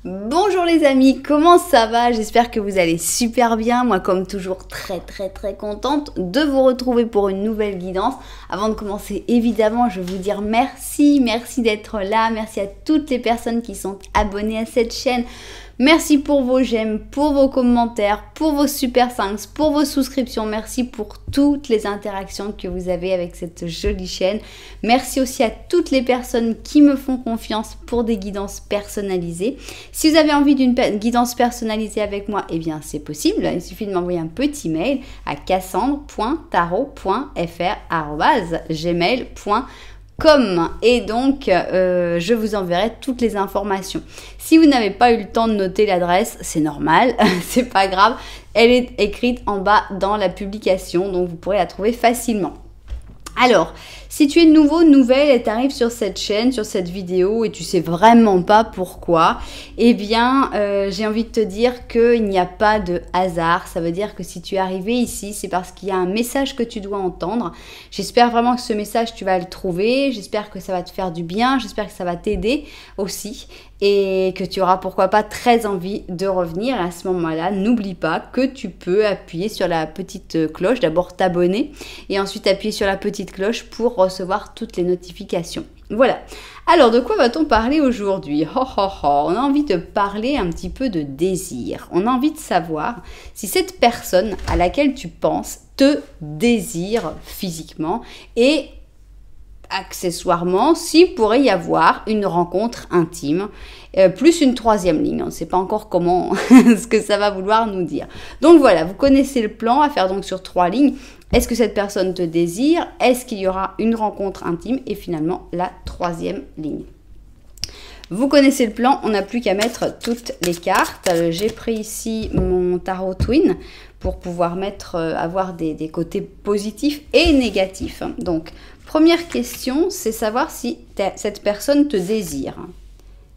Bonjour les amis, comment ça va? J'espère que vous allez super bien. Moi comme toujours très contente de vous retrouver pour une nouvelle guidance. Avant de commencer évidemment je vais vous dire merci d'être là. Merci à toutes les personnes qui sont abonnées à cette chaîne. Merci pour vos j'aime, pour vos commentaires, pour vos super thanks, pour vos souscriptions. Merci pour toutes les interactions que vous avez avec cette jolie chaîne. Merci aussi à toutes les personnes qui me font confiance pour des guidances personnalisées. Si vous avez envie d'une guidance personnalisée avec moi, eh bien c'est possible. Il suffit de m'envoyer un petit mail à cassandre.tarot.fr@gmail.com. Et donc je vous enverrai toutes les informations. Si vous n'avez pas eu le temps de noter l'adresse, c'est normal, c'est pas grave, elle est écrite en bas dans la publication, donc vous pourrez la trouver facilement. Alors, si tu es nouveau, nouvelle et tu arrives sur cette chaîne, sur cette vidéo et tu sais vraiment pas pourquoi, eh bien, j'ai envie de te dire qu'il n'y a pas de hasard. Ça veut dire que si tu es arrivé ici, c'est parce qu'il y a un message que tu dois entendre. J'espère vraiment que ce message, tu vas le trouver. J'espère que ça va te faire du bien. J'espère que ça va t'aider aussi et que tu auras pourquoi pas très envie de revenir. Et à ce moment-là, n'oublie pas que tu peux appuyer sur la petite cloche, d'abord t'abonner et ensuite appuyer sur la petite cloche pour recevoir toutes les notifications. Voilà. Alors, de quoi va-t-on parler aujourd'hui? On a envie de parler un petit peu de désir. On a envie de savoir si cette personne à laquelle tu penses te désire physiquement et accessoirement, s'il pourrait y avoir une rencontre intime, plus une troisième ligne. On ne sait pas encore comment, ce que ça va vouloir nous dire. Donc voilà, vous connaissez le plan à faire donc sur 3 lignes. Est-ce que cette personne te désire? Est-ce qu'il y aura une rencontre intime? Et finalement, la 3e ligne. Vous connaissez le plan, on n'a plus qu'à mettre toutes les cartes. J'ai pris ici mon tarot Twin pour pouvoir avoir des côtés positifs et négatifs. Donc, première question, c'est savoir si cette personne te désire.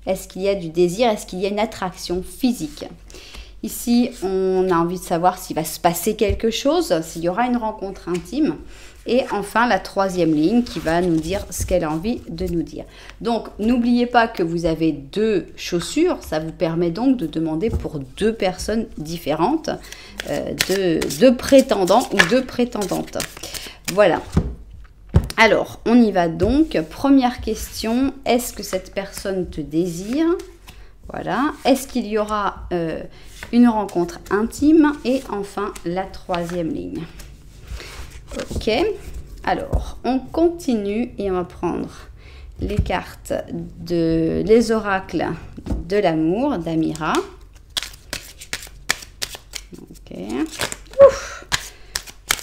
Est-ce qu'il y a du désir? Est-ce qu'il y a une attraction physique? Ici, on a envie de savoir s'il va se passer quelque chose, s'il y aura une rencontre intime. Et enfin, la 3e ligne qui va nous dire ce qu'elle a envie de nous dire. Donc, n'oubliez pas que vous avez 2 chaussures. Ça vous permet donc de demander pour 2 personnes différentes, 2 prétendants ou 2 prétendantes. Voilà. Alors, on y va donc. Première question, est-ce que cette personne te désire? Voilà. Est-ce qu'il y aura une rencontre intime? Et enfin, la 3e ligne. Ok. Alors, on continue et on va prendre les cartes les oracles de l'amour d'Amira. Ok. Ouf.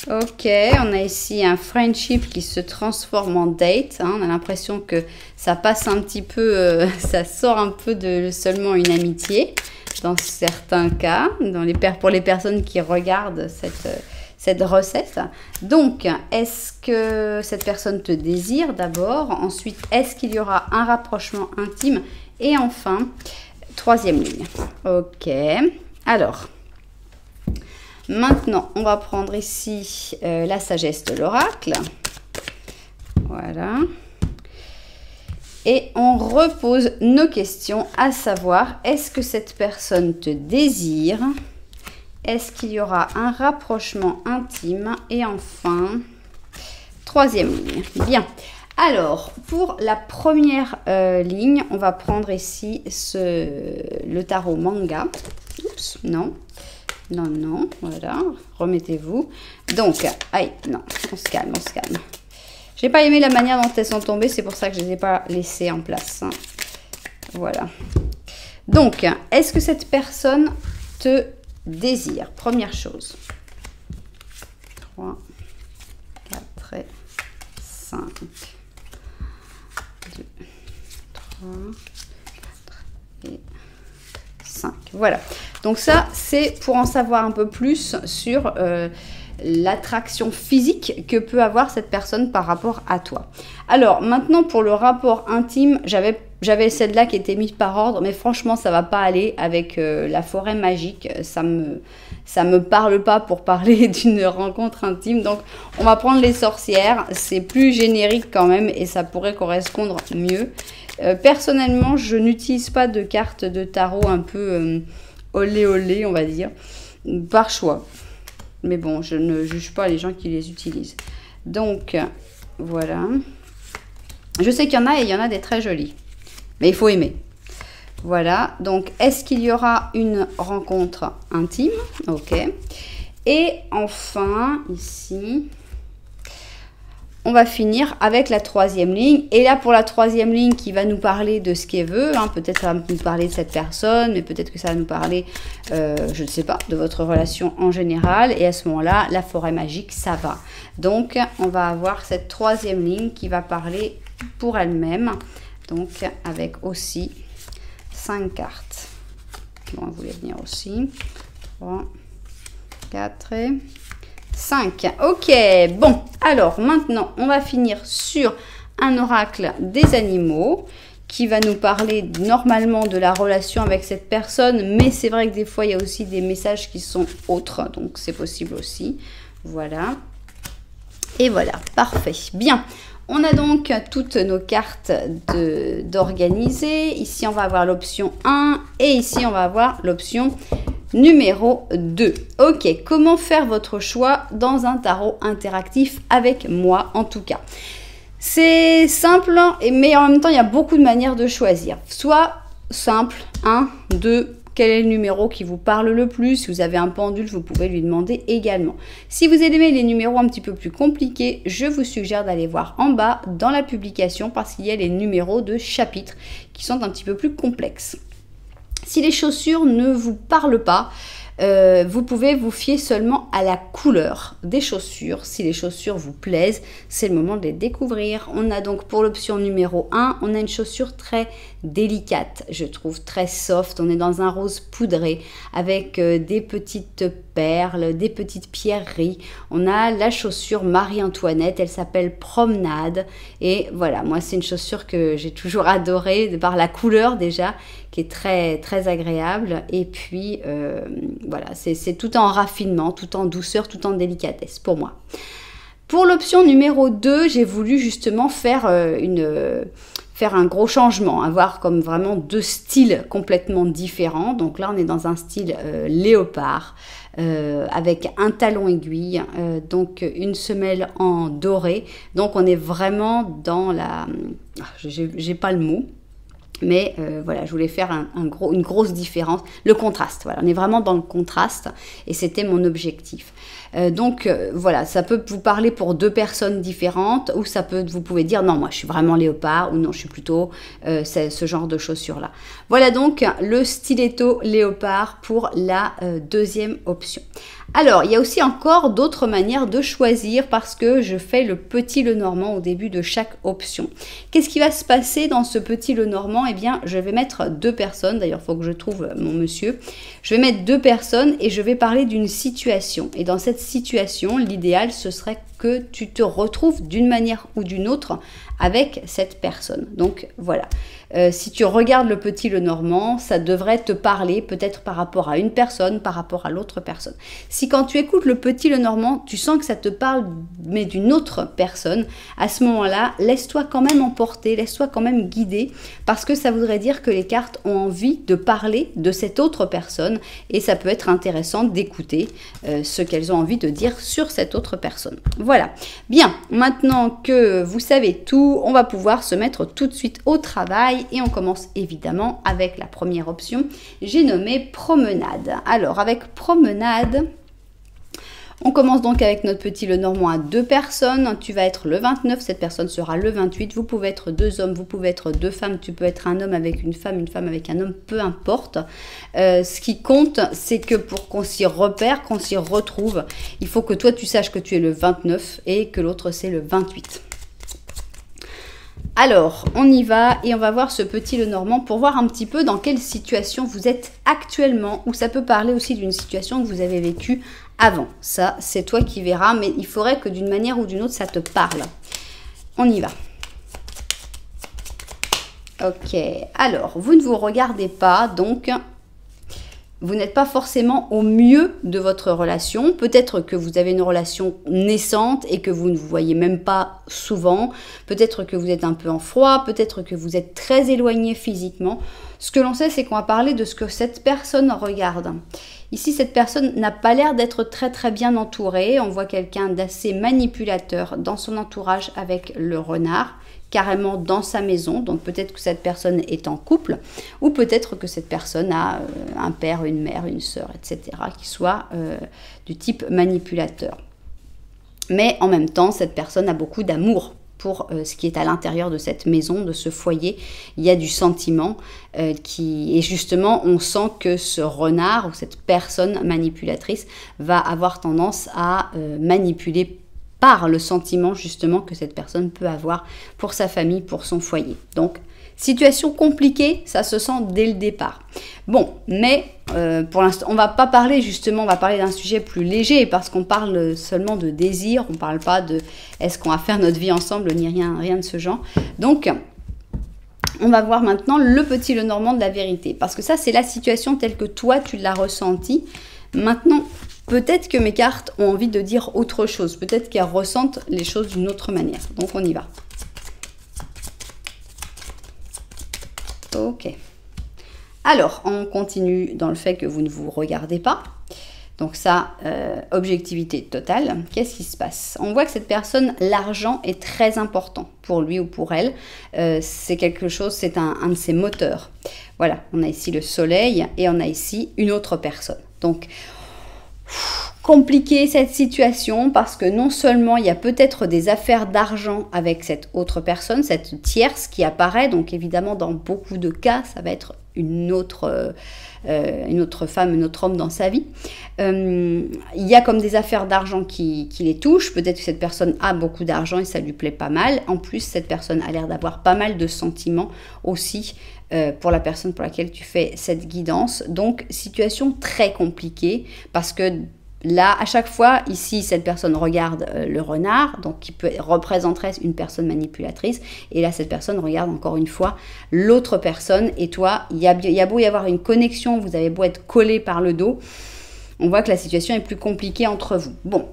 Ok, on a ici un friendship qui se transforme en date. Hein. On a l'impression que ça passe un petit peu, ça sort un peu de seulement une amitié dans certains cas, pour les personnes qui regardent cette recette. Donc, est-ce que cette personne te désire d'abord? Ensuite, est-ce qu'il y aura un rapprochement intime? Et enfin, 3e ligne. Ok, alors... Maintenant, on va prendre ici la sagesse de l'oracle. Voilà. Et on repose nos questions, à savoir, est-ce que cette personne te désire? Est-ce qu'il y aura un rapprochement intime? Et enfin, 3e ligne. Bien. Alors, pour la première ligne, on va prendre ici le tarot manga. Oups, non. Non, voilà, remettez-vous. Donc, aïe, non, on se calme. J'ai pas aimé la manière dont elles sont tombées, c'est pour ça que je les ai pas laissées en place. Hein. Voilà. Donc, est-ce que cette personne te désire? Première chose. 3, 4 et 5. 2, 3, 4 et 5. Voilà. Donc ça, c'est pour en savoir un peu plus sur l'attraction physique que peut avoir cette personne par rapport à toi. Alors, maintenant, pour le rapport intime, j'avais celle-là qui était mise par ordre, mais franchement, ça va pas aller avec la forêt magique. Ça me parle pas pour parler d'une rencontre intime. Donc, on va prendre les sorcières. C'est plus générique quand même et ça pourrait correspondre mieux. Personnellement, je n'utilise pas de cartes de tarot un peu olé olé, on va dire, par choix. Mais bon, je ne juge pas les gens qui les utilisent. Donc, voilà. Je sais qu'il y en a et il y en a des très jolis. Mais il faut aimer. Voilà. Donc, est-ce qu'il y aura une rencontre intime? Ok. Et enfin, ici... on va finir avec la troisième ligne. Et là, pour la troisième ligne qui va nous parler de ce qu'elle veut, hein, peut-être ça va nous parler de cette personne, mais peut-être que ça va nous parler, je ne sais pas, de votre relation en général. Et à ce moment-là, la forêt magique, ça va. Donc, on va avoir cette troisième ligne qui va parler pour elle-même. Donc, avec aussi 5 cartes. Bon, vous voulez venir aussi. 3, 4 et... 5. Ok, bon, alors maintenant, on va finir sur un oracle des animaux qui va nous parler normalement de la relation avec cette personne, mais c'est vrai que des fois, il y a aussi des messages qui sont autres, donc c'est possible aussi. Voilà. Et voilà, parfait. Bien, on a donc toutes nos cartes d'organiser. Ici, on va avoir l'option 1 et ici, on va avoir l'option numéro 2. Ok, comment faire votre choix dans un tarot interactif avec moi en tout cas? C'est simple, mais en même temps, il y a beaucoup de manières de choisir. Soit simple, 1, 2, quel est le numéro qui vous parle le plus? Si vous avez un pendule, vous pouvez lui demander également. Si vous aimez les numéros un petit peu plus compliqués, je vous suggère d'aller voir en bas dans la publication parce qu'il y a les numéros de chapitres qui sont un petit peu plus complexes. Si les chaussures ne vous parlent pas, vous pouvez vous fier seulement à la couleur des chaussures. Si les chaussures vous plaisent, c'est le moment de les découvrir. On a donc pour l'option numéro 1, on a une chaussure très délicate, je trouve très soft. On est dans un rose poudré avec des petites perles, des petites pierreries. On a la chaussure Marie-Antoinette, elle s'appelle Promenade. Et voilà, moi c'est une chaussure que j'ai toujours adorée de par la couleur déjà, qui est très, très agréable. Et puis, voilà, c'est tout en raffinement, tout en douceur, tout en délicatesse pour moi. Pour l'option numéro 2, j'ai voulu justement faire un gros changement, avoir comme vraiment 2 styles complètement différents. Donc là, on est dans un style léopard, avec un talon aiguille, donc une semelle en doré. Donc on est vraiment dans la... j'ai pas le mot. Mais voilà, je voulais faire une grosse différence. Le contraste, voilà, on est vraiment dans le contraste et c'était mon objectif. Donc voilà, ça peut vous parler pour 2 personnes différentes ou vous pouvez dire non, moi je suis vraiment léopard ou non, je suis plutôt ce genre de chaussures-là. Voilà donc le stiletto léopard pour la deuxième option. Alors, il y a aussi encore d'autres manières de choisir parce que je fais le petit Lenormand au début de chaque option. Qu'est-ce qui va se passer dans ce petit Lenormand? Eh bien, je vais mettre 2 personnes. D'ailleurs, il faut que je trouve mon monsieur. Je vais mettre 2 personnes et je vais parler d'une situation. Et dans cette situation, l'idéal, ce serait que tu te retrouves d'une manière ou d'une autre avec cette personne. Donc, voilà. Si tu regardes le petit Lenormand, ça devrait te parler peut-être par rapport à une personne, par rapport à l'autre personne. Si quand tu écoutes le petit Lenormand, tu sens que ça te parle mais d'une autre personne, à ce moment-là, laisse-toi quand même emporter, laisse-toi quand même guider, parce que ça voudrait dire que les cartes ont envie de parler de cette autre personne et ça peut être intéressant d'écouter ce qu'elles ont envie de dire sur cette autre personne. Voilà. Bien, maintenant que vous savez tout, on va pouvoir se mettre tout de suite au travail. Et on commence évidemment avec la première option, j'ai nommé promenade. Alors avec promenade, on commence donc avec notre petit Lenormand à 2 personnes. Tu vas être le 29, cette personne sera le 28. Vous pouvez être 2 hommes, vous pouvez être 2 femmes. Tu peux être un homme avec une femme avec un homme, peu importe. Ce qui compte, c'est que pour qu'on s'y repère, qu'on s'y retrouve, il faut que toi tu saches que tu es le 29 et que l'autre c'est le 28. Alors, on y va et on va voir ce petit Lenormand pour voir un petit peu dans quelle situation vous êtes actuellement, ou ça peut parler aussi d'une situation que vous avez vécue avant. Ça, c'est toi qui verras, mais il faudrait que d'une manière ou d'une autre, ça te parle. On y va. Ok, alors, vous ne vous regardez pas, donc vous n'êtes pas forcément au mieux de votre relation. Peut-être que vous avez une relation naissante et que vous ne vous voyez même pas souvent. Peut-être que vous êtes un peu en froid. Peut-être que vous êtes très éloigné physiquement. Ce que l'on sait, c'est qu'on va parler de ce que cette personne regarde. Ici, cette personne n'a pas l'air d'être très très bien entourée. On voit quelqu'un d'assez manipulateur dans son entourage avec le renard, carrément dans sa maison. Donc peut-être que cette personne est en couple, ou peut-être que cette personne a un père, une mère, une sœur, etc., qui soit du type manipulateur. Mais en même temps, cette personne a beaucoup d'amour pour ce qui est à l'intérieur de cette maison, de ce foyer. Il y a du sentiment et justement, on sent que ce renard ou cette personne manipulatrice va avoir tendance à manipuler par le sentiment justement que cette personne peut avoir pour sa famille, pour son foyer. Donc, situation compliquée, ça se sent dès le départ. Bon, mais pour l'instant, on va pas parler justement, on va parler d'un sujet plus léger parce qu'on parle seulement de désir, on parle pas de est-ce qu'on va faire notre vie ensemble, ni rien de ce genre. Donc, on va voir maintenant le petit Lenormand de la vérité parce que ça, c'est la situation telle que toi, tu l'as ressentie. Maintenant, peut-être que mes cartes ont envie de dire autre chose. Peut-être qu'elles ressentent les choses d'une autre manière. Donc, on y va. Ok. Alors, on continue dans le fait que vous ne vous regardez pas. Donc ça, objectivité totale. Qu'est-ce qui se passe? On voit que cette personne, l'argent est très important pour lui ou pour elle. C'est quelque chose, c'est un de ses moteurs. Voilà, on a ici le soleil et on a ici une autre personne. Donc, compliqué cette situation parce que non seulement il y a peut-être des affaires d'argent avec cette autre personne, cette tierce qui apparaît, donc évidemment dans beaucoup de cas, ça va être une autre femme, un autre homme dans sa vie. Il y a comme des affaires d'argent qui les touchent. Peut-être que cette personne a beaucoup d'argent et ça lui plaît pas mal. En plus, cette personne a l'air d'avoir pas mal de sentiments aussi pour la personne pour laquelle tu fais cette guidance. Donc, situation très compliquée parce que là, à chaque fois, ici, cette personne regarde le renard, donc qui représenterait une personne manipulatrice. Et là, cette personne regarde encore une fois l'autre personne. Et toi, il y a beau y avoir une connexion, vous avez beau être collé par le dos, on voit que la situation est plus compliquée entre vous. Bon,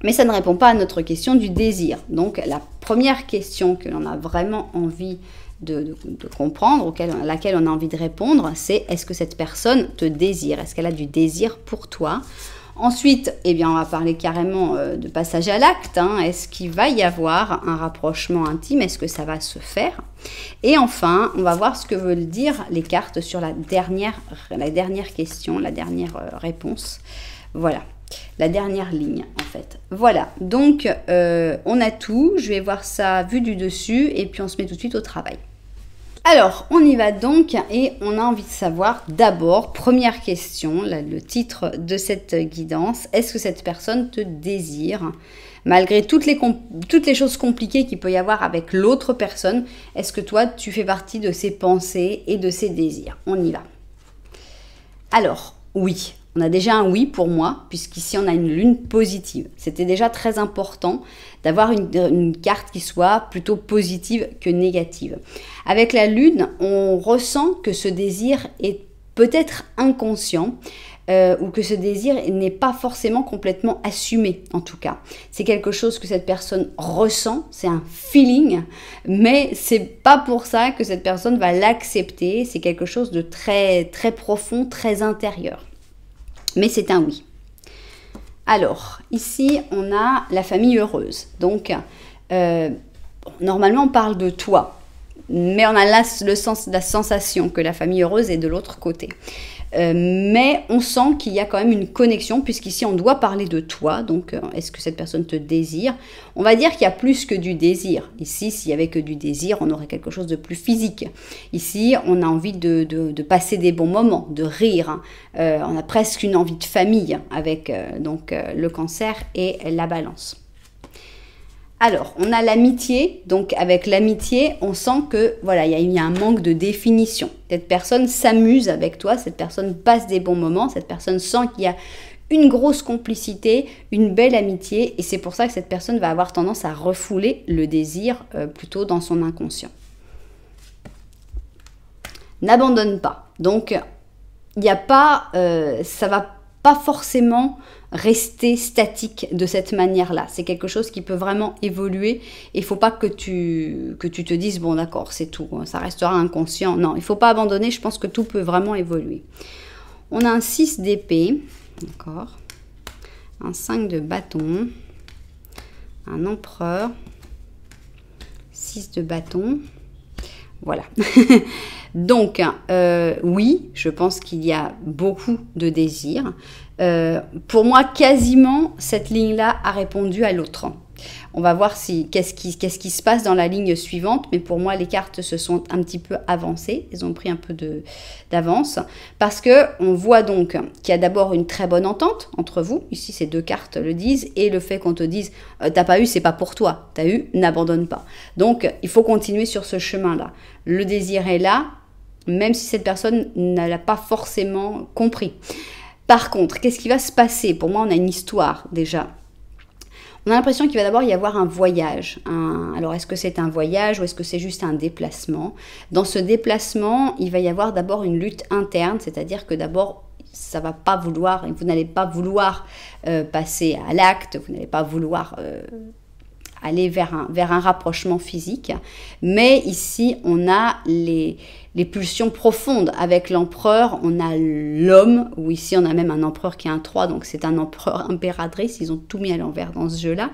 mais ça ne répond pas à notre question du désir. Donc, la première question que l'on a vraiment envie de comprendre, à laquelle on a envie de répondre, c'est est-ce que cette personne te désire? Est-ce qu'elle a du désir pour toi? Ensuite, eh bien, on va parler carrément de passage à l'acte. Est-ce qu'il va y avoir un rapprochement intime? Est-ce que ça va se faire? Et enfin, on va voir ce que veulent dire les cartes sur la dernière question, la dernière réponse. Voilà, la dernière ligne en fait. Voilà, donc on a tout. Je vais voir ça vu du dessus et puis on se met tout de suite au travail. Alors, on y va donc et on a envie de savoir d'abord, première question, le titre de cette guidance, est-ce que cette personne te désire? Malgré toutes les choses compliquées qu'il peut y avoir avec l'autre personne, est-ce que toi, tu fais partie de ses pensées et de ses désirs? On y va. Alors, oui. On a déjà un oui pour moi, puisqu'ici on a une lune positive. C'était déjà très important d'avoir une carte qui soit plutôt positive que négative. Avec la lune, on ressent que ce désir est peut-être inconscient, ou que ce désir n'est pas forcément complètement assumé, en tout cas. C'est quelque chose que cette personne ressent, c'est un feeling, mais c'est pas pour ça que cette personne va l'accepter. C'est quelque chose de très, très profond, très intérieur. Mais c'est un oui. Alors, ici, on a la famille heureuse. Donc, normalement, on parle de toi. Mais on a là la sensation que la famille heureuse est de l'autre côté. Mais on sent qu'il y a quand même une connexion, puisqu'ici, on doit parler de toi. Donc, est-ce que cette personne te désire? On va dire qu'il y a plus que du désir. Ici, s'il n'y avait que du désir, on aurait quelque chose de plus physique. Ici, on a envie de passer des bons moments, de rire. On a presque une envie de famille avec le Cancer et la Balance. Alors, on a l'amitié. Donc, avec l'amitié, on sent que voilà, il y a un manque de définition. Cette personne s'amuse avec toi, cette personne passe des bons moments, cette personne sent qu'il y a une grosse complicité, une belle amitié, et c'est pour ça que cette personne va avoir tendance à refouler le désir plutôt dans son inconscient. N'abandonne pas. Donc, il n'y a pas, ça va pas forcément rester statique de cette manière-là. C'est quelque chose qui peut vraiment évoluer. Il ne faut pas que tu te dises, bon d'accord, c'est tout, ça restera inconscient. Non, il ne faut pas abandonner, je pense que tout peut vraiment évoluer. On a un 6 d'épée, d'accord, un 5 de bâton, un empereur, 6 de bâton, voilà. Donc, oui, je pense qu'il y a beaucoup de désirs. Pour moi, quasiment, cette ligne-là a répondu à l'autre. On va voir qu'est-ce qui se passe dans la ligne suivante, mais pour moi, les cartes se sont un petit peu avancées. Elles ont pris un peu d'avance, parce qu'on voit donc qu'il y a d'abord une très bonne entente entre vous. Ici, ces deux cartes le disent, et le fait qu'on te dise « t'as pas eu, c'est pas pour toi. T'as eu, n'abandonne pas ». Donc, il faut continuer sur ce chemin-là. Le désir est là, même si cette personne ne l'a pas forcément compris. Par contre, qu'est-ce qui va se passer? Pour moi, on a une histoire déjà. On a l'impression qu'il va d'abord y avoir un voyage. Alors, est-ce que c'est un voyage ou est-ce que c'est juste un déplacement? Dans ce déplacement, il va y avoir d'abord une lutte interne, c'est-à-dire que d'abord, ça va pas vouloir, vous n'allez pas vouloir passer à l'acte, vous n'allez pas vouloir aller vers un rapprochement physique. Mais ici, on a les pulsions profondes. Avec l'empereur, on a l'homme, ou ici on a même un empereur qui est un 3, donc c'est un empereur impératrice, ils ont tout mis à l'envers dans ce jeu-là.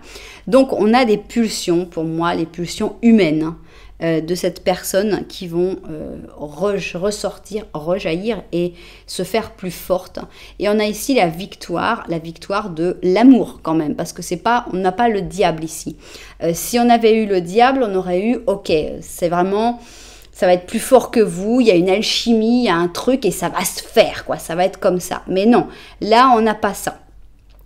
Donc on a des pulsions, pour moi, les pulsions humaines de cette personne qui vont ressortir, rejaillir et se faire plus forte. Et on a ici la victoire de l'amour quand même, parce que c'est pas, on n'a pas le diable ici. Si on avait eu le diable, on aurait eu, ok, c'est vraiment, ça va être plus fort que vous, il y a une alchimie, il y a un truc et ça va se faire, quoi, ça va être comme ça. Mais non, là on n'a pas ça.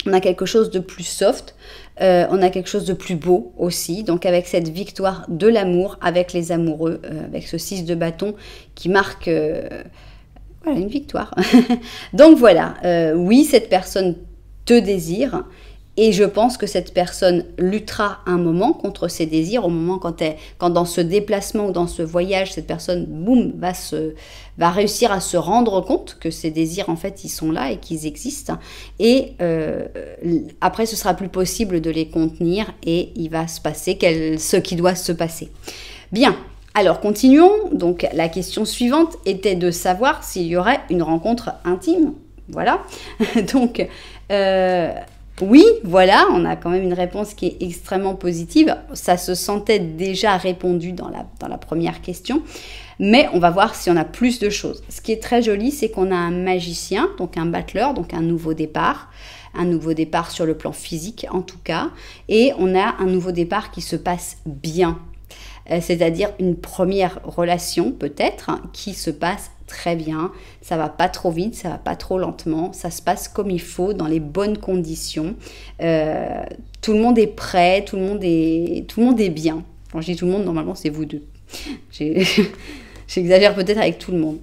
On a quelque chose de plus soft, on a quelque chose de plus beau aussi. Donc avec cette victoire de l'amour, avec les amoureux, avec ce 6 de bâton qui marque voilà, une victoire. Donc voilà, oui, cette personne te désire. Et je pense que cette personne luttera un moment contre ses désirs, au moment quand dans ce déplacement ou dans ce voyage, cette personne, boum, va réussir à se rendre compte que ses désirs, en fait, ils sont là et qu'ils existent. Et après, ce sera plus possible de les contenir et il va se passer ce qui doit se passer. Bien, alors continuons. Donc la question suivante était de savoir s'il y aurait une rencontre intime. Voilà. Donc... oui, voilà, on a quand même une réponse qui est extrêmement positive. Ça se sentait déjà répondu dans la première question. Mais on va voir si on a plus de choses. Ce qui est très joli, c'est qu'on a un magicien, donc un battleur, donc un nouveau départ. Un nouveau départ sur le plan physique, en tout cas. Et on a un nouveau départ qui se passe bien. C'est-à-dire une première relation, peut-être, qui se passe très bien, ça va pas trop vite, ça va pas trop lentement, ça se passe comme il faut, dans les bonnes conditions. Tout le monde est prêt, tout le monde est bien. Quand je dis tout le monde, normalement c'est vous deux. J'exagère peut-être avec tout le monde.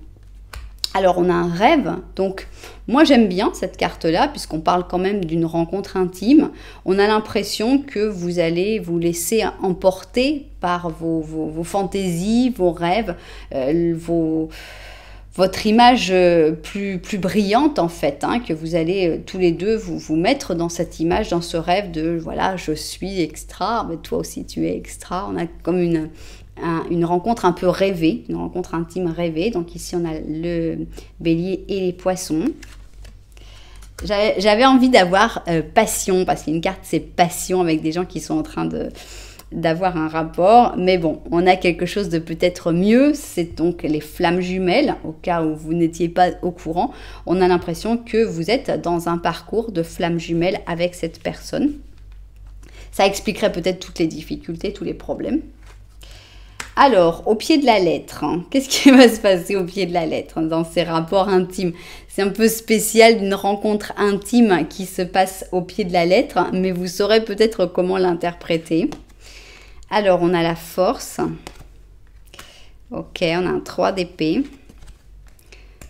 Alors on a un rêve, donc moi j'aime bien cette carte-là, puisqu'on parle quand même d'une rencontre intime. On a l'impression que vous allez vous laisser emporter par vos fantaisies, vos rêves, votre image plus brillante en fait, hein, que vous allez tous les deux vous mettre dans cette image, dans ce rêve de voilà, je suis extra, mais toi aussi tu es extra. On a comme une rencontre un peu rêvée, une rencontre intime rêvée. Donc ici on a le bélier et les poissons. J'avais envie d'avoir passion, parce qu'il y a une carte c'est passion avec des gens qui sont en train d'avoir un rapport, mais bon, on a quelque chose de peut-être mieux, c'est donc les flammes jumelles, au cas où vous n'étiez pas au courant. On a l'impression que vous êtes dans un parcours de flammes jumelles avec cette personne. Ça expliquerait peut-être toutes les difficultés, tous les problèmes. Alors, au pied de la lettre, hein, qu'est-ce qui va se passer au pied de la lettre dans ces rapports intimes? C'est un peu spécial d'une rencontre intime qui se passe au pied de la lettre, mais vous saurez peut-être comment l'interpréter. Alors, on a la force. Ok, on a un 3 d'épée.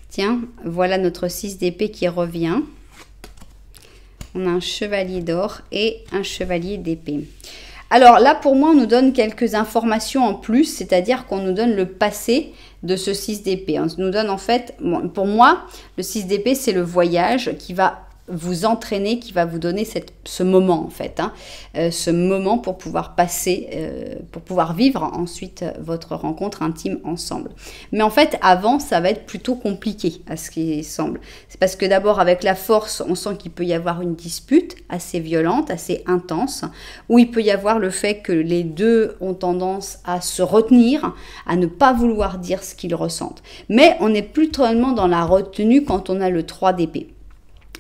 Tiens, voilà notre 6 d'épée qui revient. On a un chevalier d'or et un chevalier d'épée. Alors là, pour moi, on nous donne quelques informations en plus, c'est-à-dire qu'on nous donne le passé de ce 6 d'épée. On nous donne en fait, pour moi, le 6 d'épée, c'est le voyage qui va vous entraîner, qui va vous donner ce moment en fait, hein, ce moment pour pouvoir passer, pour pouvoir vivre ensuite votre rencontre intime ensemble. Mais en fait, avant, ça va être plutôt compliqué à ce qui semble. C'est parce que d'abord, avec la force, on sent qu'il peut y avoir une dispute assez violente, assez intense, où il peut y avoir le fait que les deux ont tendance à se retenir, à ne pas vouloir dire ce qu'ils ressentent. Mais on n'est plus totalement dans la retenue quand on a le 3 d'épée.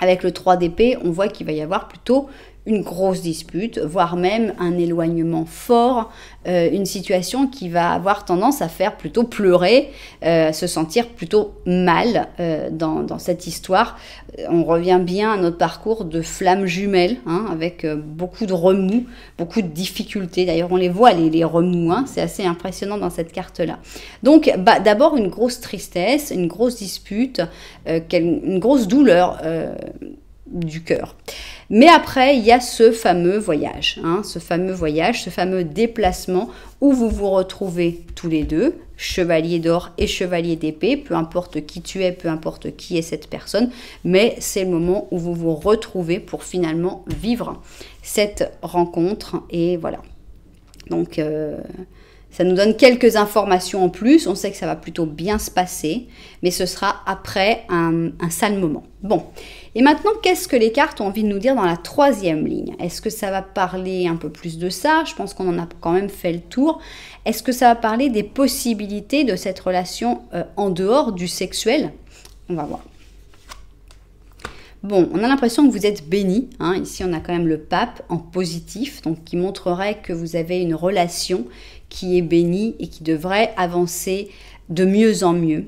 Avec le 3 d'épée, on voit qu'il va y avoir plutôt une grosse dispute, voire même un éloignement fort, une situation qui va avoir tendance à faire plutôt pleurer, se sentir plutôt mal dans cette histoire. On revient bien à notre parcours de flammes jumelles, hein, avec beaucoup de remous, beaucoup de difficultés. D'ailleurs, on les voit, les remous, hein, c'est assez impressionnant dans cette carte-là. Donc, d'abord, une grosse tristesse, une grosse dispute, une grosse douleur du cœur. Mais après, il y a ce fameux voyage, hein, ce fameux déplacement où vous vous retrouvez tous les deux, chevalier d'or et chevalier d'épée, peu importe qui tu es, peu importe qui est cette personne, mais c'est le moment où vous vous retrouvez pour finalement vivre cette rencontre et voilà. Donc, ça nous donne quelques informations en plus. On sait que ça va plutôt bien se passer, mais ce sera après un sale moment. Bon, et maintenant, qu'est-ce que les cartes ont envie de nous dire dans la 3e ligne? Est-ce que ça va parler un peu plus de ça? Je pense qu'on en a quand même fait le tour. Est-ce que ça va parler des possibilités de cette relation en dehors du sexuel? On va voir. Bon, on a l'impression que vous êtes béni, hein. Ici, on a quand même le pape en positif, donc qui montrerait que vous avez une relation qui est bénie et qui devrait avancer de mieux en mieux.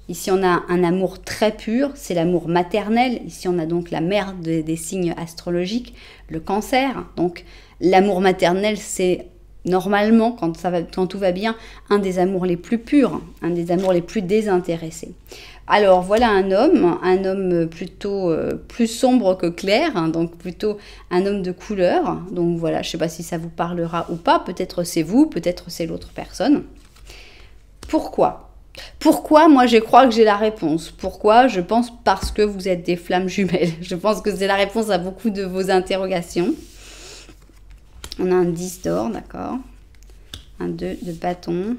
Ici, on a un amour très pur, c'est l'amour maternel. Ici, on a donc la mère des signes astrologiques, le cancer. Donc, l'amour maternel, c'est normalement, quand tout va bien, un des amours les plus purs, un des amours les plus désintéressés. Alors, voilà un homme plutôt plus sombre que clair, hein, donc plutôt un homme de couleur. Donc voilà, je ne sais pas si ça vous parlera ou pas, peut-être c'est vous, peut-être c'est l'autre personne. Pourquoi ? Pourquoi? Moi, je crois que j'ai la réponse. Pourquoi? Je pense parce que vous êtes des flammes jumelles. Je pense que c'est la réponse à beaucoup de vos interrogations. On a un 10 d'or, d'accord. Un 2 de bâton.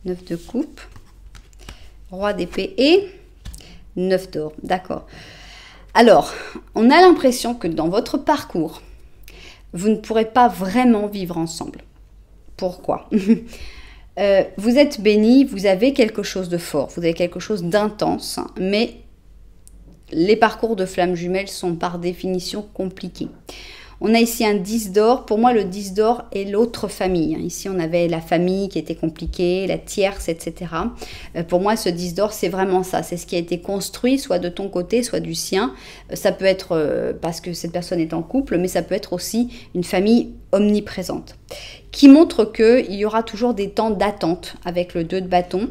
9 de coupe. Roi d'épée et 9 d'or, d'accord. Alors, on a l'impression que dans votre parcours, vous ne pourrez pas vraiment vivre ensemble. Pourquoi? Vous êtes béni, vous avez quelque chose de fort, vous avez quelque chose d'intense, mais les parcours de flammes jumelles sont par définition compliqués. On a ici un 10 d'or. Pour moi, le 10 d'or est l'autre famille. Ici, on avait la famille qui était compliquée, la tierce, etc. Pour moi, ce 10 d'or, c'est vraiment ça. C'est ce qui a été construit, soit de ton côté, soit du sien. Ça peut être parce que cette personne est en couple, mais ça peut être aussi une famille omniprésente, qui montre qu'il y aura toujours des temps d'attente avec le 2 de bâton.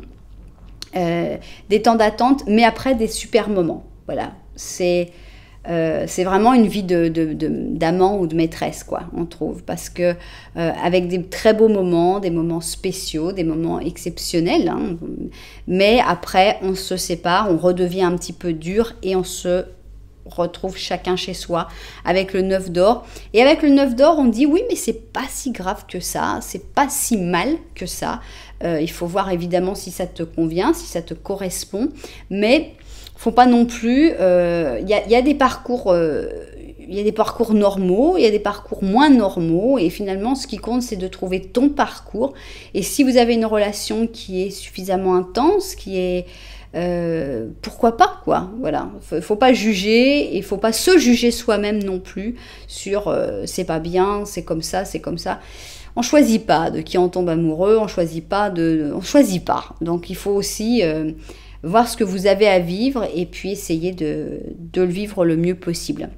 Des temps d'attente, mais après des super moments. Voilà, c'est vraiment une vie d'amant ou de maîtresse, quoi, on trouve. Parce que avec des très beaux moments, des moments spéciaux, des moments exceptionnels, hein, mais après, on se sépare, on redevient un petit peu dur et on se retrouve chacun chez soi avec le 9 d'or. Et avec le 9 d'or, on dit oui, mais c'est pas si grave que ça, c'est pas si mal que ça. Il faut voir évidemment si ça te convient, si ça te correspond, mais faut pas non plus, y a des parcours, il y a des parcours normaux, il y a des parcours moins normaux, et finalement ce qui compte c'est de trouver ton parcours. Et si vous avez une relation qui est suffisamment intense, qui est pourquoi pas, quoi, voilà. Faut pas juger, et faut pas se juger soi-même non plus sur c'est pas bien, c'est comme ça, c'est comme ça. On choisit pas de qui on tombe amoureux, on choisit pas. Donc il faut aussi voir ce que vous avez à vivre et puis essayer de le vivre le mieux possible.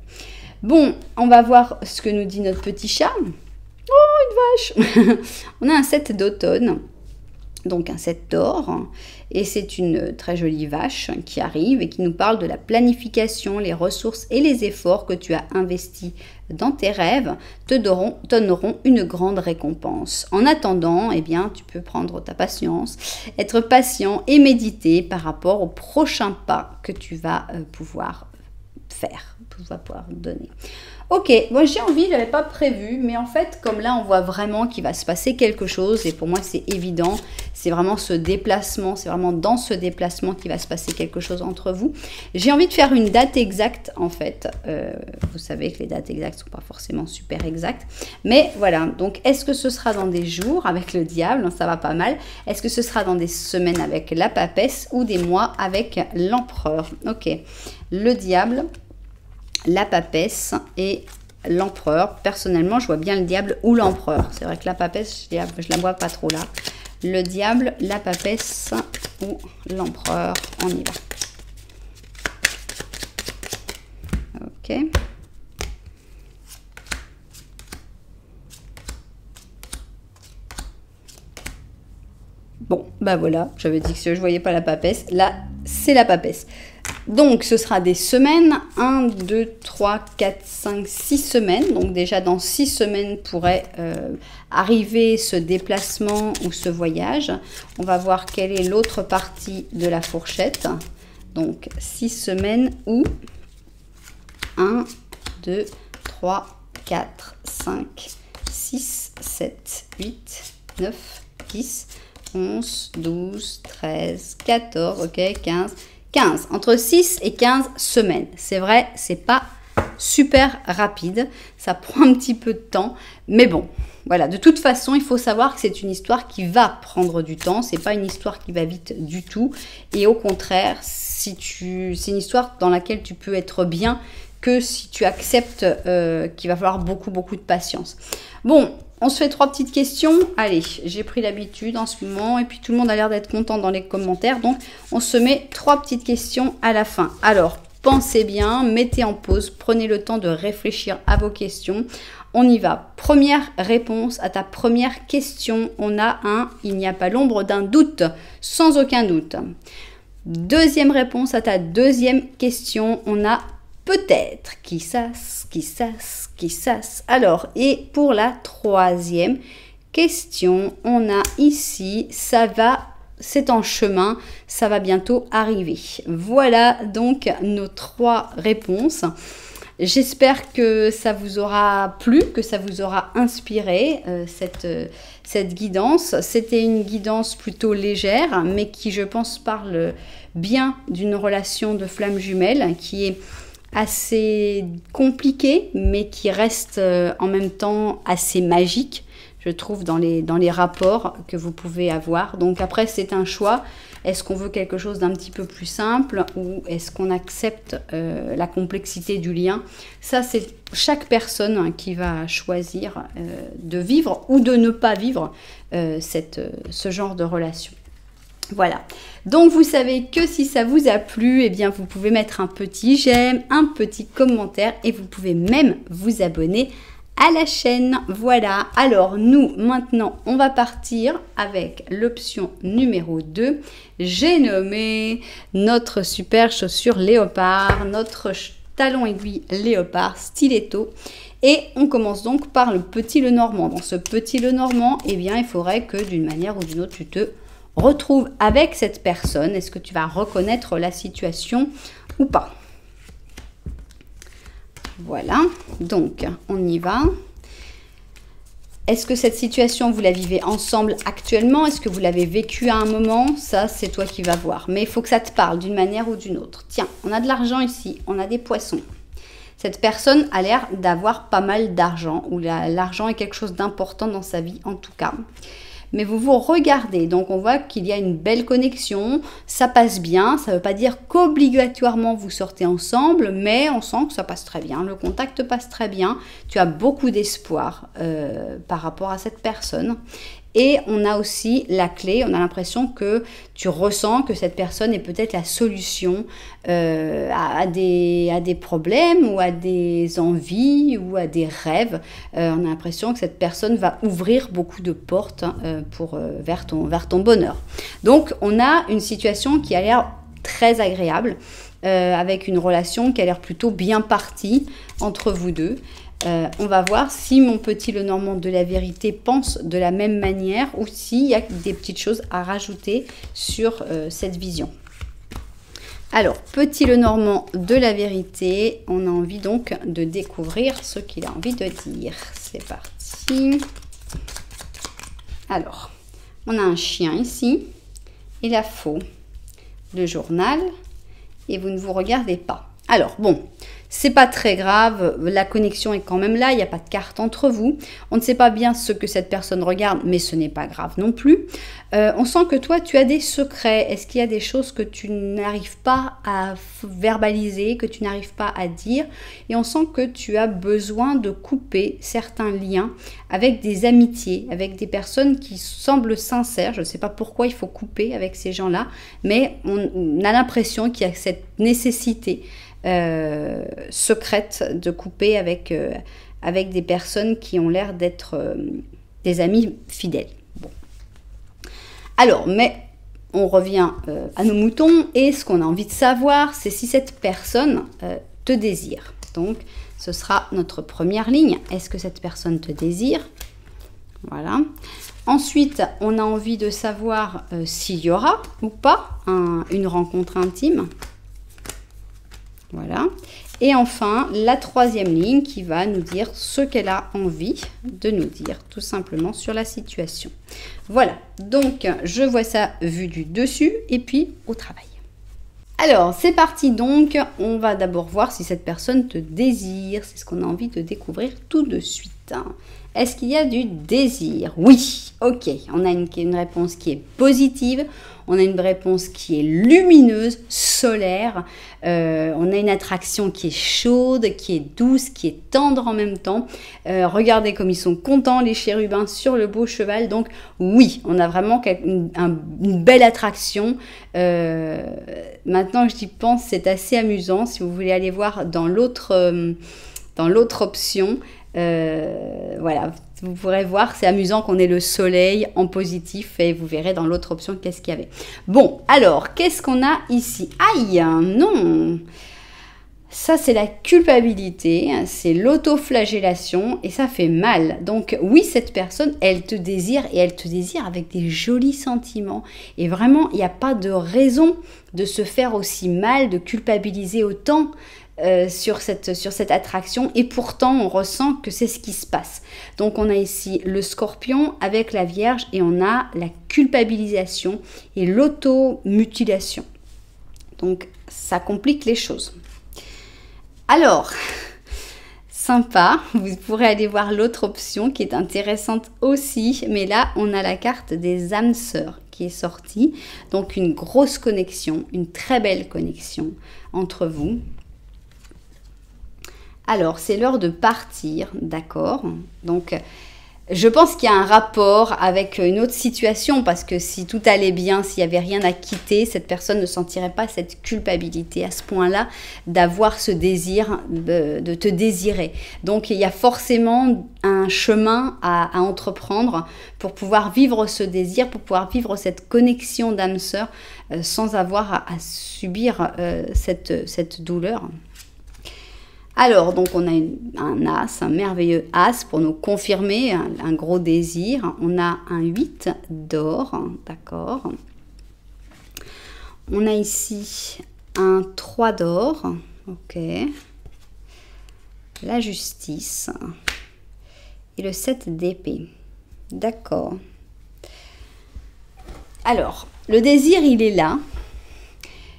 Bon, on va voir ce que nous dit notre petit chat. Oh, une vache. On a un 7 d'automne. Donc un 7 d'or, et c'est une très jolie vache qui arrive et qui nous parle de la planification, les ressources et les efforts que tu as investis dans tes rêves te donneront une grande récompense. En attendant, eh bien, tu peux prendre ta patience, être patient et méditer par rapport au prochain pas que tu vas pouvoir faire, pouvoir donner. Ok, moi j'ai envie, je n'avais pas prévu, mais en fait, comme là, on voit vraiment qu'il va se passer quelque chose, et pour moi, c'est évident, c'est vraiment ce déplacement, c'est vraiment dans ce déplacement qu'il va se passer quelque chose entre vous. J'ai envie de faire une date exacte, en fait. Vous savez que les dates exactes ne sont pas forcément super exactes, mais voilà. Donc, est-ce que ce sera dans des jours avec le diable? Ça va pas mal. Est-ce que ce sera dans des semaines avec la papesse ou des mois avec l'empereur? Ok, le diable, la papesse et l'empereur. Personnellement, je vois bien le diable ou l'empereur. C'est vrai que la papesse, je la vois pas trop là. Le diable, la papesse ou l'empereur. On y va. Ok. Bon, bah voilà, j'avais dit que je ne voyais pas la papesse. Là, c'est la papesse. Donc, ce sera des semaines, 1, 2, 3, 4, 5, 6 semaines. Donc, déjà dans 6 semaines pourrait arriver ce déplacement ou ce voyage. On va voir quelle est l'autre partie de la fourchette. Donc, 6 semaines ou 1, 2, 3, 4, 5, 6, 7, 8, 9, 10, 11, 12, 13, 14, ok, 15... 15, entre 6 et 15 semaines. C'est vrai, c'est pas super rapide, ça prend un petit peu de temps, mais bon, voilà, de toute façon, il faut savoir que c'est une histoire qui va prendre du temps, c'est pas une histoire qui va vite du tout, et au contraire, c'est une histoire dans laquelle tu peux être bien que si tu acceptes qu'il va falloir beaucoup de patience. Bon, on se fait 3 petites questions. Allez, j'ai pris l'habitude en ce moment et puis tout le monde a l'air d'être content dans les commentaires. Donc, on se met 3 petites questions à la fin. Alors, pensez bien, mettez en pause, prenez le temps de réfléchir à vos questions. On y va. Première réponse à ta première question. On a un « il n'y a pas l'ombre d'un doute », sans aucun doute. Deuxième réponse à ta deuxième question. On a « peut-être », qui sasse, qui sasse, qui sasse. Alors, et pour la troisième question, on a ici, ça va, c'est en chemin, ça va bientôt arriver. Voilà donc nos 3 réponses. J'espère que ça vous aura plu, que ça vous aura inspiré, cette guidance. C'était une guidance plutôt légère, mais qui, je pense, parle bien d'une relation de flammes jumelles qui est assez compliqué, mais qui reste en même temps assez magique, je trouve, dans les rapports que vous pouvez avoir. Donc après, c'est un choix. Est-ce qu'on veut quelque chose d'un petit peu plus simple ou est-ce qu'on accepte la complexité du lien? Ça, c'est chaque personne qui va choisir de vivre ou de ne pas vivre ce genre de relation. Voilà, donc vous savez que si ça vous a plu, eh bien vous pouvez mettre un petit j'aime, un petit commentaire et vous pouvez même vous abonner à la chaîne. Voilà, alors nous maintenant on va partir avec l'option numéro 2. J'ai nommé notre super chaussure léopard, notre talon aiguille léopard stiletto. Et on commence donc par le petit Lenormand. Dans ce petit Lenormand, eh bien il faudrait que d'une manière ou d'une autre tu te retrouve avec cette personne. Est-ce que tu vas reconnaître la situation ou pas? Voilà, donc on y va. Est-ce que cette situation, vous la vivez ensemble actuellement? Est-ce que vous l'avez vécue à un moment? Ça, c'est toi qui vas voir. Mais il faut que ça te parle d'une manière ou d'une autre. Tiens, on a de l'argent ici, on a des poissons. Cette personne a l'air d'avoir pas mal d'argent, ou l'argent est quelque chose d'important dans sa vie en tout cas. Mais vous vous regardez, donc on voit qu'il y a une belle connexion, ça passe bien, ça ne veut pas dire qu'obligatoirement vous sortez ensemble, mais on sent que ça passe très bien, le contact passe très bien, tu as beaucoup d'espoir par rapport à cette personne. Et on a aussi la clé, on a l'impression que tu ressens que cette personne est peut-être la solution à des problèmes ou à des envies ou à des rêves. On a l'impression que cette personne va ouvrir beaucoup de portes vers ton bonheur. Donc on a une situation qui a l'air très agréable, avec une relation qui a l'air plutôt bien partie entre vous deux. On va voir si mon petit Lenormand de la vérité pense de la même manière ou s'il y a des petites choses à rajouter sur cette vision. Alors, petit Lenormand de la vérité, on a envie donc de découvrir ce qu'il a envie de dire. C'est parti. Alors, on a un chien ici, il a faux, le journal, et vous ne vous regardez pas. Alors, bon, c'est pas très grave, la connexion est quand même là, il n'y a pas de carte entre vous. On ne sait pas bien ce que cette personne regarde, mais ce n'est pas grave non plus. On sent que toi, tu as des secrets. Est-ce qu'il y a des choses que tu n'arrives pas à verbaliser, que tu n'arrives pas à dire? Et on sent que tu as besoin de couper certains liens avec des amitiés, avec des personnes qui semblent sincères. Je ne sais pas pourquoi il faut couper avec ces gens-là, mais on a l'impression qu'il y a cette nécessité secrète de couper avec des personnes qui ont l'air d'être des amis fidèles. Bon. Alors, mais on revient à nos moutons et ce qu'on a envie de savoir, c'est si cette personne te désire. Donc, ce sera notre première ligne. Est-ce que cette personne te désire? Voilà. Ensuite, on a envie de savoir s'il y aura ou pas une rencontre intime. Voilà. Et enfin, la troisième ligne qui va nous dire ce qu'elle a envie de nous dire, tout simplement sur la situation. Voilà. Donc, je vois ça vu du dessus et puis au travail. Alors, c'est parti donc. On va d'abord voir si cette personne te désire. C'est ce qu'on a envie de découvrir tout de suite. Est-ce qu'il y a du désir? Oui. Ok. On a une réponse qui est positive. On a une réponse qui est lumineuse, solaire. On a une attraction qui est chaude, qui est douce, qui est tendre en même temps. Regardez comme ils sont contents, les chérubins, sur le beau cheval. Donc oui, on a vraiment une belle attraction. Maintenant que j'y pense, c'est assez amusant. Si vous voulez aller voir dans l'autre option, voilà, vous pourrez voir, c'est amusant qu'on ait le soleil en positif et vous verrez dans l'autre option qu'est-ce qu'il y avait. Bon, alors, qu'est-ce qu'on a ici? Aïe, non! Ça, c'est la culpabilité, c'est l'autoflagellation et ça fait mal. Donc oui, cette personne, elle te désire et elle te désire avec des jolis sentiments. Et vraiment, il n'y a pas de raison de se faire aussi mal, de culpabiliser autant. Sur cette attraction et pourtant on ressent que c'est ce qui se passe. Donc on a ici le scorpion avec la vierge et on a la culpabilisation et l'automutilation. Donc ça complique les choses. Alors, sympa, vous pourrez aller voir l'autre option qui est intéressante aussi, mais là on a la carte des âmes sœurs qui est sortie. Donc une grosse connexion, une très belle connexion entre vous. Alors, c'est l'heure de partir, d'accord? Donc, je pense qu'il y a un rapport avec une autre situation parce que si tout allait bien, s'il n'y avait rien à quitter, cette personne ne sentirait pas cette culpabilité à ce point-là d'avoir ce désir, de te désirer. Donc, il y a forcément un chemin à entreprendre pour pouvoir vivre ce désir, pour pouvoir vivre cette connexion d'âme sœur sans avoir à subir cette douleur. Alors, donc on a un as, un merveilleux as pour nous confirmer un gros désir. On a un 8 d'or, d'accord. On a ici un 3 d'or, ok. La justice et le 7 d'épée, d'accord. Alors, le désir, il est là.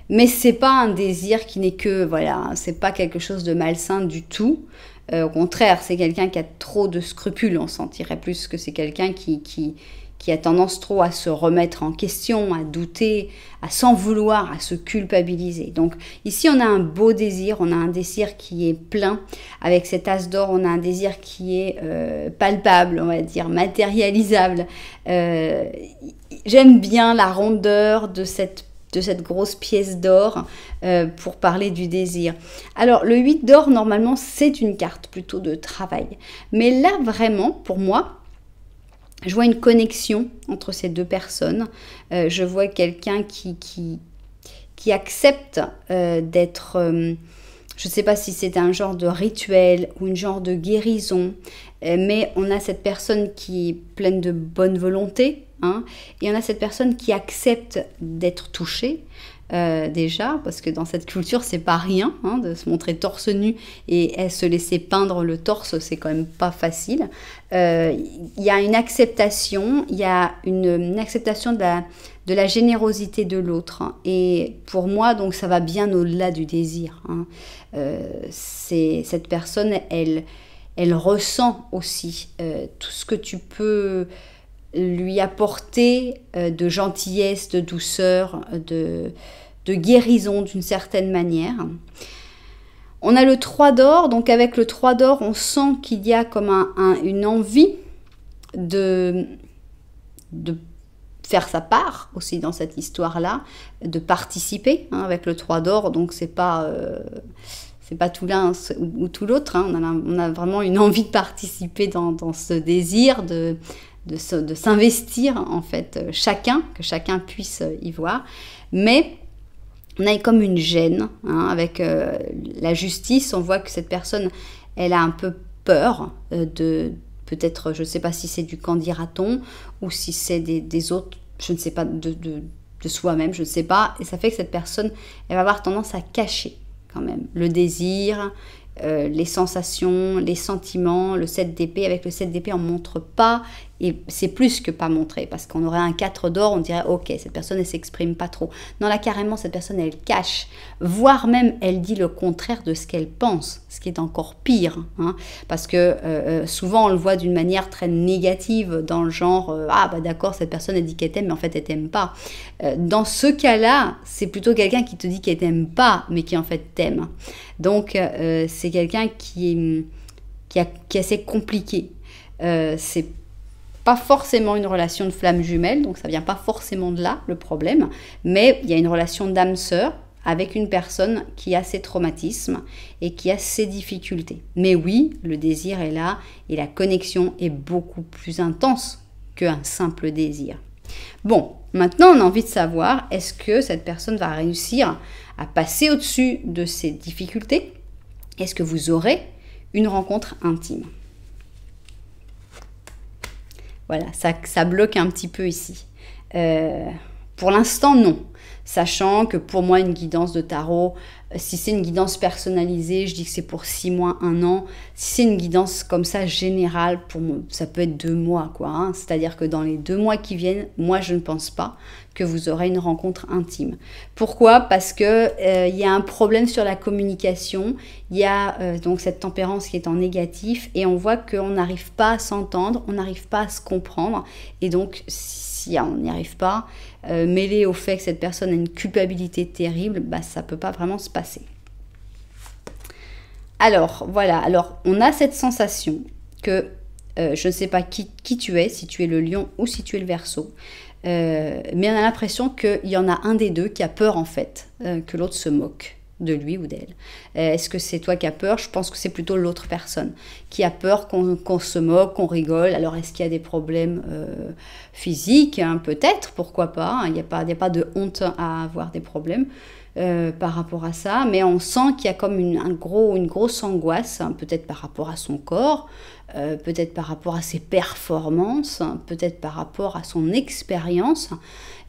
Mais c'est pas un désir qui n'est que, voilà, c'est pas quelque chose de malsain du tout. Au contraire, c'est quelqu'un qui a trop de scrupules. On sentirait plus que c'est quelqu'un qui qui a tendance trop à se remettre en question, à douter, à s'en vouloir, à se culpabiliser. Donc ici, on a un beau désir, on a un désir qui est plein. Avec cet as d'or, on a un désir qui est palpable, on va dire, matérialisable. J'aime bien la rondeur de cette grosse pièce d'or pour parler du désir. Alors, le 8 d'or, normalement, c'est une carte plutôt de travail. Mais là, vraiment, pour moi, je vois une connexion entre ces deux personnes. Je vois quelqu'un qui accepte d'être... je ne sais pas si c'est un genre de rituel ou une genre de guérison, mais on a cette personne qui est pleine de bonne volonté, hein, et on a cette personne qui accepte d'être touchée, déjà, parce que dans cette culture, c'est pas rien, hein, de se montrer torse nu et se laisser peindre le torse, c'est quand même pas facile. Il y a une acceptation, il y a une acceptation de la générosité de l'autre, hein. Et pour moi, donc, ça va bien au-delà du désir, hein. Cette personne, elle ressent aussi tout ce que tu peux lui apporter de gentillesse, de douceur, de guérison d'une certaine manière. On a le 3 d'or, donc avec le 3 d'or, on sent qu'il y a comme une envie de faire sa part aussi dans cette histoire-là, de participer, hein, avec le 3 d'or, donc c'est pas tout l'un ou tout l'autre, hein. On a vraiment une envie de participer dans ce désir de s'investir, en fait, que chacun puisse y voir. Mais on a comme une gêne, hein, avec la justice. On voit que cette personne, elle a un peu peur peut-être, je ne sais pas si c'est du qu'en dira-t-on ou si c'est des autres, je ne sais pas, de soi-même, je ne sais pas. Et ça fait que cette personne, elle va avoir tendance à cacher quand même le désir, les sensations, les sentiments. Le 7 d'épée, avec le 7 d'épée, on ne montre pas, et c'est plus que pas montrer, parce qu'on aurait un 4 d'or, on dirait ok, cette personne elle s'exprime pas trop. Non, là carrément, cette personne elle cache, voire même elle dit le contraire de ce qu'elle pense, ce qui est encore pire, hein, parce que souvent on le voit d'une manière très négative, dans le genre ah bah d'accord, cette personne elle dit qu'elle t'aime mais en fait elle t'aime pas. Dans ce cas-là, c'est plutôt quelqu'un qui te dit qu'elle t'aime pas mais qui en fait t'aime. Donc c'est quelqu'un qui est assez compliqué. C'est pas forcément une relation de flamme jumelle, donc ça vient pas forcément de là le problème, mais il y a une relation d'âme sœur avec une personne qui a ses traumatismes et qui a ses difficultés. Mais oui, le désir est là et la connexion est beaucoup plus intense qu'un simple désir. Bon, maintenant on a envie de savoir, est-ce que cette personne va réussir à passer au-dessus de ses difficultés? Est-ce que vous aurez une rencontre intime? Voilà, ça bloque un petit peu ici. Pour l'instant, non. Sachant que pour moi, une guidance de tarot, si c'est une guidance personnalisée, je dis que c'est pour 6 mois, 1 an. Si c'est une guidance comme ça, générale, ça peut être 2 mois, quoi, hein. C'est-à-dire que dans les 2 mois qui viennent, moi, je ne pense pas que vous aurez une rencontre intime. Pourquoi? Parce que y a un problème sur la communication. Il y a donc cette tempérance qui est en négatif et on voit qu'on n'arrive pas à s'entendre, on n'arrive pas à se comprendre. Et donc, si on n'y arrive pas, mêlé au fait que cette personne a une culpabilité terrible, bah, ça ne peut pas vraiment se passer. Alors, voilà. Alors, on a cette sensation que je ne sais pas qui tu es, si tu es le lion ou si tu es le verseau. Mais on a l'impression qu'il y en a un des deux qui a peur en fait, que l'autre se moque de lui ou d'elle. Est-ce que c'est toi qui as peur? Je pense que c'est plutôt l'autre personne qui a peur qu'on se moque, qu'on rigole. Alors est-ce qu'il y a des problèmes physiques, hein? Peut-être, pourquoi pas, hein. Il n'y a pas de honte à avoir des problèmes par rapport à ça, mais on sent qu'il y a comme une grosse angoisse, hein, peut-être par rapport à son corps, peut-être par rapport à ses performances, peut-être par rapport à son expérience,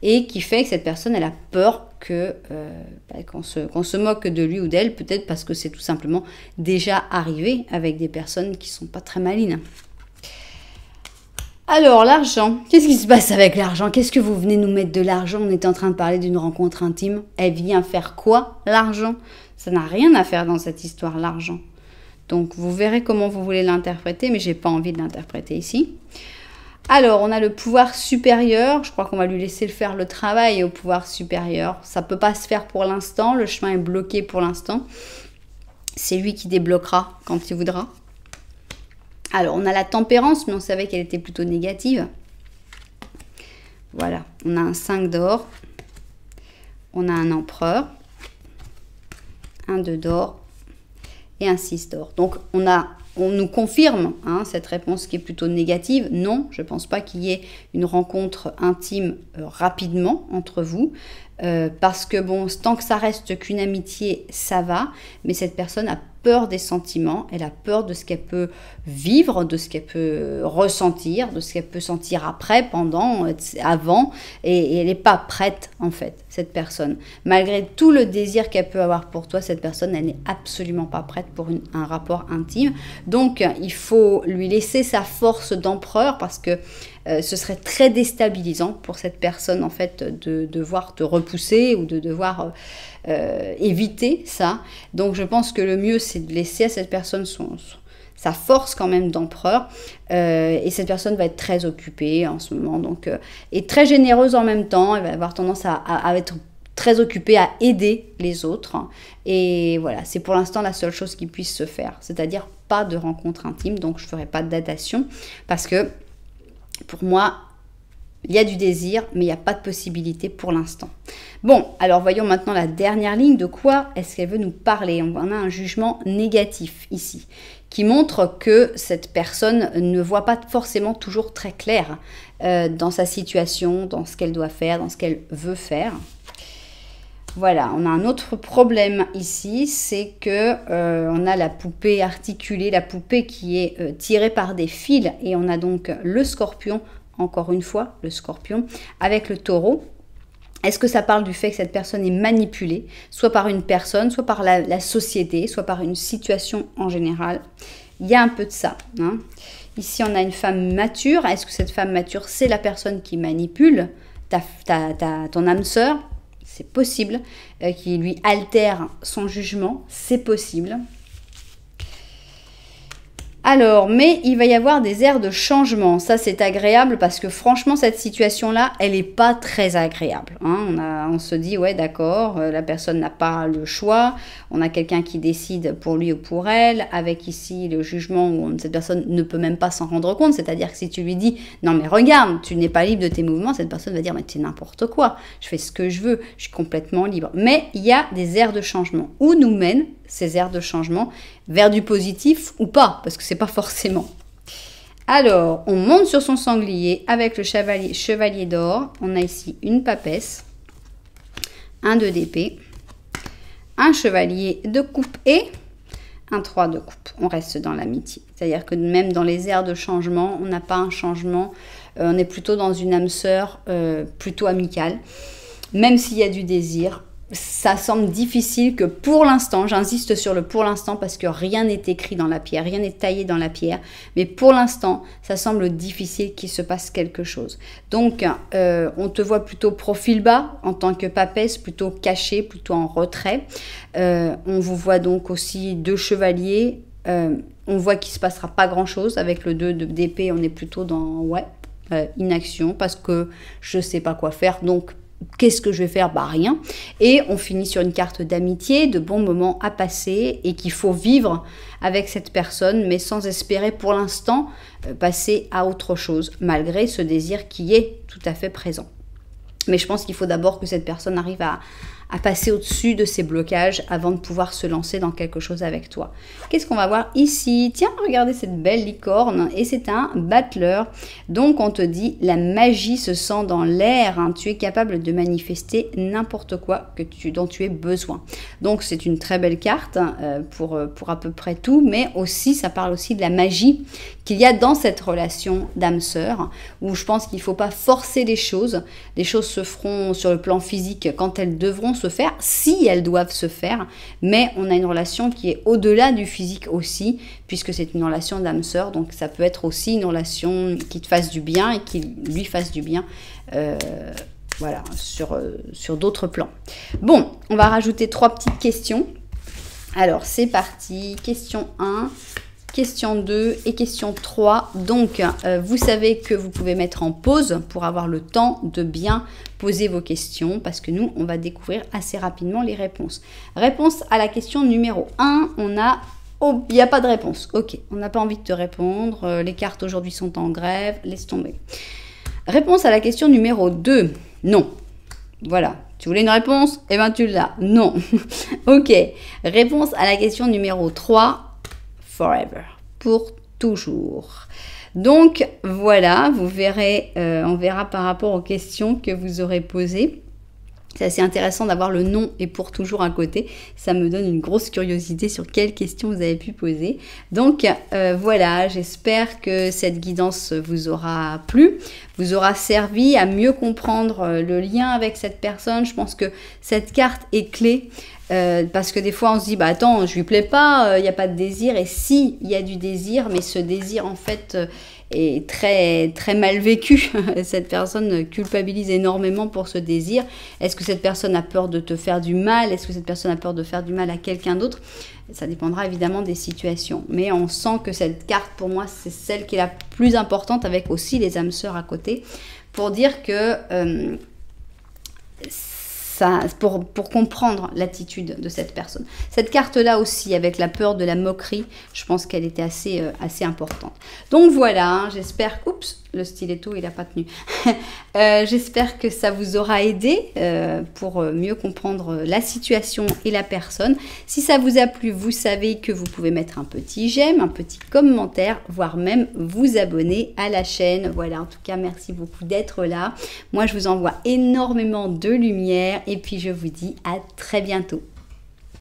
et qui fait que cette personne elle a peur qu'on se moque de lui ou d'elle, peut-être parce que c'est tout simplement déjà arrivé avec des personnes qui sont pas très malines. Alors l'argent, qu'est-ce qui se passe avec l'argent? Qu'est-ce que vous venez nous mettre de l'argent? On était en train de parler d'une rencontre intime. Elle vient faire quoi, l'argent? Ça n'a rien à faire dans cette histoire, l'argent. Donc vous verrez comment vous voulez l'interpréter, mais j'ai pas envie de l'interpréter ici. Alors, on a le pouvoir supérieur. Je crois qu'on va lui laisser faire le travail au pouvoir supérieur. Ça ne peut pas se faire pour l'instant. Le chemin est bloqué pour l'instant. C'est lui qui débloquera quand il voudra. Alors, on a la tempérance, mais on savait qu'elle était plutôt négative. Voilà, on a un 5 d'or. On a un empereur. Un 2 d'or. Et un 6 d'or. Donc, on nous confirme cette réponse qui est plutôt négative. Non, je ne pense pas qu'il y ait une rencontre intime rapidement entre vous. Parce que bon, tant que ça reste qu'une amitié, ça va. Mais cette personne a peur des sentiments. Elle a peur de ce qu'elle peut vivre, de ce qu'elle peut ressentir, de ce qu'elle peut sentir après, pendant, avant. Et elle n'est pas prête, en fait, cette personne. Malgré tout le désir qu'elle peut avoir pour toi, cette personne, elle n'est absolument pas prête pour un rapport intime. Donc, il faut lui laisser sa force d'empereur parce que ce serait très déstabilisant pour cette personne, en fait, de devoir te repousser ou de devoir éviter ça. Donc, je pense que le mieux, c'est de laisser à cette personne sa force quand même d'empereur. Et cette personne va être très occupée en ce moment, donc, et très généreuse en même temps. Elle va avoir tendance à être très occupée à aider les autres. Et voilà, c'est pour l'instant la seule chose qui puisse se faire. C'est-à-dire pas de rencontre intime, donc je ne ferai pas de datation parce que pour moi, il y a du désir, mais il n'y a pas de possibilité pour l'instant. Bon, alors voyons maintenant la dernière ligne. De quoi est-ce qu'elle veut nous parler? On a un jugement négatif ici, qui montre que cette personne ne voit pas forcément toujours très clair dans sa situation, dans ce qu'elle doit faire, dans ce qu'elle veut faire. Voilà, on a un autre problème ici, c'est que on a la poupée articulée, la poupée qui est tirée par des fils, et on a donc le scorpion, encore une fois, le scorpion, avec le taureau. Est-ce que ça parle du fait que cette personne est manipulée, soit par une personne, soit par la société, soit par une situation en général? Il y a un peu de ça. Ici, on a une femme mature. Est-ce que cette femme mature, c'est la personne qui manipule ton âme sœur? C'est possible. Qui lui altère son jugement, c'est possible. Alors, mais il va y avoir des airs de changement. Ça, c'est agréable parce que franchement, cette situation-là, elle n'est pas très agréable. On se dit, ouais, d'accord, la personne n'a pas le choix. On a quelqu'un qui décide pour lui ou pour elle, avec ici le jugement où cette personne ne peut même pas s'en rendre compte. C'est-à-dire que si tu lui dis, non mais regarde, tu n'es pas libre de tes mouvements, cette personne va dire, mais c'est n'importe quoi, je fais ce que je veux, je suis complètement libre. Mais il y a des airs de changement. Où nous mènent ces airs de changement? Vers du positif ou pas, parce que c'est pas forcément. Alors, on monte sur son sanglier avec le chevalier d'or. On a ici une papesse, un 2 d'épée, un chevalier de coupe et un 3 de coupe. On reste dans l'amitié. C'est-à-dire que même dans les airs de changement, on n'a pas un changement. On est plutôt dans une âme sœur plutôt amicale. Même s'il y a du désir, ça semble difficile que pour l'instant, j'insiste sur le pour l'instant parce que rien n'est écrit dans la pierre, rien n'est taillé dans la pierre, mais pour l'instant, ça semble difficile qu'il se passe quelque chose. Donc, on te voit plutôt profil bas en tant que papesse, plutôt caché, plutôt en retrait. On vous voit donc aussi 2 chevaliers. On voit qu'il ne se passera pas grand-chose. Avec le 2 d'épée, on est plutôt dans inaction parce que je ne sais pas quoi faire, donc qu'est-ce que je vais faire? Bah rien. Et on finit sur une carte d'amitié, de bons moments à passer et qu'il faut vivre avec cette personne, mais sans espérer pour l'instant passer à autre chose, malgré ce désir qui est tout à fait présent. Mais je pense qu'il faut d'abord que cette personne arrive à passer au-dessus de ces blocages avant de pouvoir se lancer dans quelque chose avec toi. Qu'est-ce qu'on va voir ici? Tiens, regardez cette belle licorne, et c'est un battleur. Donc on te dit, la magie se sent dans l'air, tu es capable de manifester n'importe quoi dont tu aies besoin. Donc c'est une très belle carte pour à peu près tout, mais aussi ça parle aussi de la magie qu'il y a dans cette relation d'âme-sœur, où je pense qu'il ne faut pas forcer les choses se feront sur le plan physique quand elles devront se faire, si elles doivent se faire, mais on a une relation qui est au-delà du physique aussi, puisque c'est une relation d'âme-sœur, donc ça peut être aussi une relation qui te fasse du bien et qui lui fasse du bien, voilà, sur d'autres plans. Bon, on va rajouter 3 petites questions. Alors, c'est parti. Question 1. question 2 et question 3. Donc, vous savez que vous pouvez mettre en pause pour avoir le temps de bien poser vos questions parce que nous, on va découvrir assez rapidement les réponses. Réponse à la question numéro 1, on a... Oh, il n'y a pas de réponse. Ok, on n'a pas envie de te répondre. Les cartes aujourd'hui sont en grève. Laisse tomber. Réponse à la question numéro 2. Non. Voilà. Tu voulais une réponse? Eh bien, tu l'as. Non. Ok. Réponse à la question numéro 3. Forever. Pour toujours. Donc, voilà. Vous verrez, on verra par rapport aux questions que vous aurez posées. C'est assez intéressant d'avoir le non et pour toujours à côté. Ça me donne une grosse curiosité sur quelles questions vous avez pu poser. Donc voilà, j'espère que cette guidance vous aura plu, vous aura servi à mieux comprendre le lien avec cette personne. Je pense que cette carte est clé. Parce que des fois on se dit bah attends je lui plais pas, il n'y a pas de désir, et si il y a du désir, mais ce désir en fait est très très mal vécu. Cette personne culpabilise énormément pour ce désir. Est-ce que cette personne a peur de te faire du mal? Est-ce que cette personne a peur de faire du mal à quelqu'un d'autre? Ça dépendra évidemment des situations, mais on sent que cette carte pour moi c'est celle qui est la plus importante, avec aussi les âmes sœurs à côté, pour dire que pour comprendre l'attitude de cette personne. Cette carte-là aussi, avec la peur de la moquerie, je pense qu'elle était assez importante. Donc voilà, hein, j'espère... Oups, le stiletto, il n'a pas tenu. J'espère que ça vous aura aidé pour mieux comprendre la situation et la personne. Si ça vous a plu, vous savez que vous pouvez mettre un petit j'aime, un petit commentaire, voire même vous abonner à la chaîne. Voilà, en tout cas, merci beaucoup d'être là. Moi, je vous envoie énormément de lumière et puis je vous dis à très bientôt.